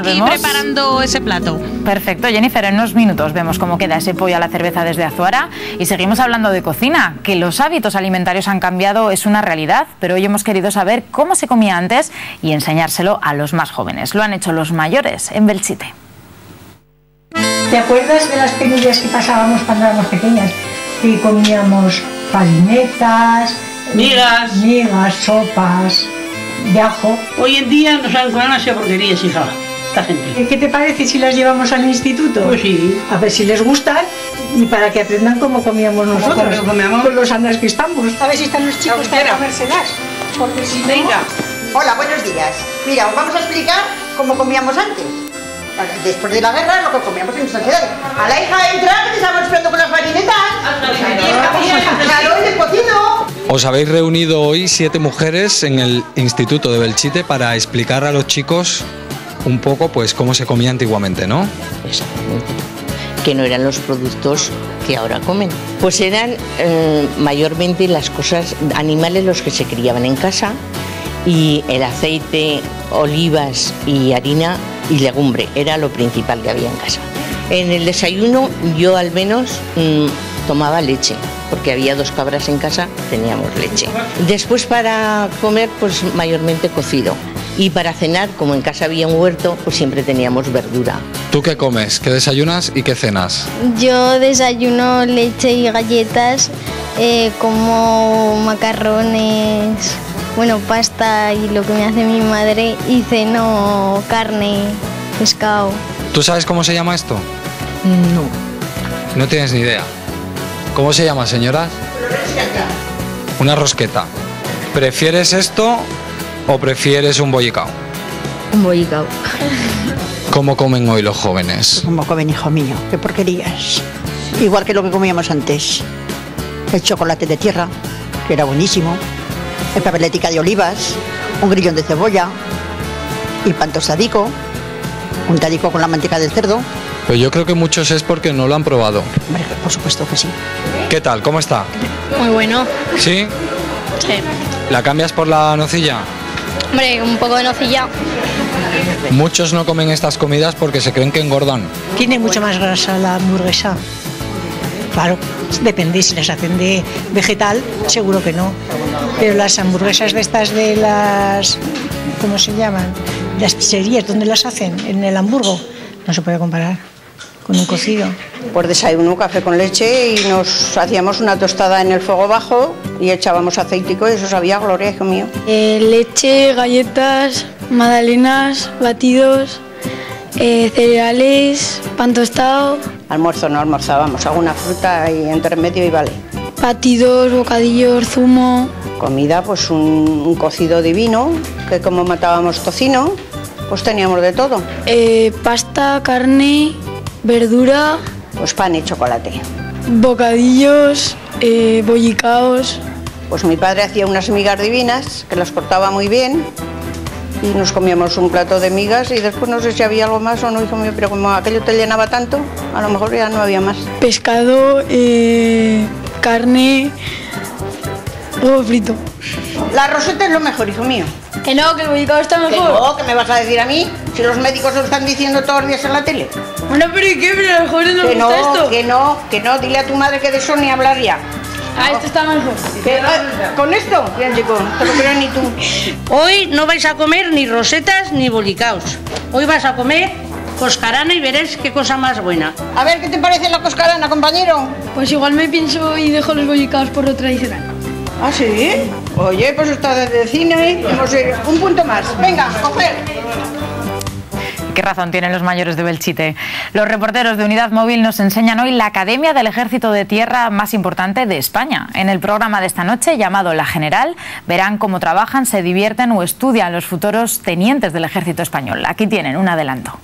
Aquí preparando ese plato. Perfecto, Jennifer, en unos minutos vemos cómo queda ese pollo a la cerveza desde Azuara y seguimos hablando de cocina. Que los hábitos alimentarios han cambiado es una realidad, pero hoy hemos querido saber cómo se comía antes y enseñárselo a los más jóvenes. Lo han hecho los mayores en Belchite. ¿Te acuerdas de las penillas que pasábamos cuando éramos pequeñas? Que comíamos palinetas, migas, sopas de ajo. Hoy en día nos han comido unas porquerías, hija, esta gente. ¿Qué te parece si las llevamos al instituto? Pues sí. A ver si les gustan y para que aprendan cómo comíamos nosotros, con los años que estamos. A ver si están los chicos para comérselas. Porque si no... Venga. Hola, buenos días. Mira, os vamos a explicar cómo comíamos antes. Después de la guerra, lo que comíamos en nuestra ciudad. A la hija entra, que te estamos esperando con las palinetas. Claro, y el cocido. Os habéis reunido hoy 7 mujeres en el Instituto de Belchite para explicar a los chicos un poco pues cómo se comía antiguamente, ¿no? Exactamente. Que no eran los productos que ahora comen. Pues eran mayormente las cosas, animales los que se criaban en casa, y el aceite, olivas y harina y legumbre era lo principal que había en casa. En el desayuno yo al menos tomaba leche, porque había 2 cabras en casa, teníamos leche. Después para comer pues mayormente cocido, y para cenar, como en casa había un huerto, pues siempre teníamos verdura. ¿Tú qué comes? ¿Qué desayunas y qué cenas? Yo desayuno leche y galletas, como macarrones, bueno, pasta y lo que me hace mi madre, y ceno carne, pescado. ¿Tú sabes cómo se llama esto? No. No tienes ni idea. ¿Cómo se llama, señoras? Una rosqueta. ¿Prefieres esto o prefieres un bollicao? Un bollicao. ¿Cómo comen hoy los jóvenes? ¿Cómo comen, hijo mío? Qué porquerías. Igual que lo que comíamos antes. El chocolate de tierra, que era buenísimo. El papeletica de olivas, un grillón de cebolla, y pan tostadico, un tadico con la manteca del cerdo. Pues yo creo que muchos es porque no lo han probado. Hombre, por supuesto que sí. ¿Qué tal? ¿Cómo está? Muy bueno. ¿Sí? Sí. ¿La cambias por la nocilla? Hombre, un poco de nocilla. Muchos no comen estas comidas porque se creen que engordan. Tiene mucho más grasa la hamburguesa. Claro, depende, si las hacen de vegetal, seguro que no. Pero las hamburguesas de estas de las... ¿cómo se llaman? Las pizzerías, ¿dónde las hacen? En el Hamburgo. No se puede comparar con un cocido. Por desayuno, café con leche, y nos hacíamos una tostada en el fuego bajo y echábamos aceitico y eso sabía gloria, hijo mío. Leche, galletas, magdalenas, batidos, cereales, pan tostado. Almuerzo no almorzábamos, alguna fruta y entre medio y vale. Batidos, bocadillos, zumo. Comida, pues un cocido divino, que como matábamos tocino, pues teníamos de todo. Pasta, carne, verdura. Pues pan y chocolate. Bocadillos, bollicaos. Pues mi padre hacía unas migas divinas, que las cortaba muy bien, y nos comíamos un plato de migas y después no sé si había algo más o no, hijo mío, pero como aquello te llenaba tanto, a lo mejor ya no había más. Pescado, carne, huevo frito. La roseta es lo mejor, hijo mío. Que no, que el bollicao está mejor. Que no, ¿qué me vas a decir a mí? Si los médicos lo están diciendo todos los días en la tele. Bueno, pero ¿y qué? Pero a lo mejor no gusta esto. Que no, dile a tu madre que de eso ni hablar ya. Ah, esto está mejor. ¿Con esto? Bien, chico, no te lo creo ni tú. Hoy no vais a comer ni rosetas ni bolicaos. Hoy vas a comer coscarana y veréis qué cosa más buena. A ver, ¿qué te parece la coscarana, compañero? Pues igual me pienso y dejo los bollicaos por lo tradicional. ¿Ah, sí? Oye, pues está de cine, vamos a ir un punto más. Venga, coger. Qué razón tienen los mayores de Belchite. Los reporteros de Unidad Móvil nos enseñan hoy la Academia del Ejército de Tierra más importante de España. En el programa de esta noche, llamado La General, verán cómo trabajan, se divierten o estudian los futuros tenientes del Ejército Español. Aquí tienen un adelanto.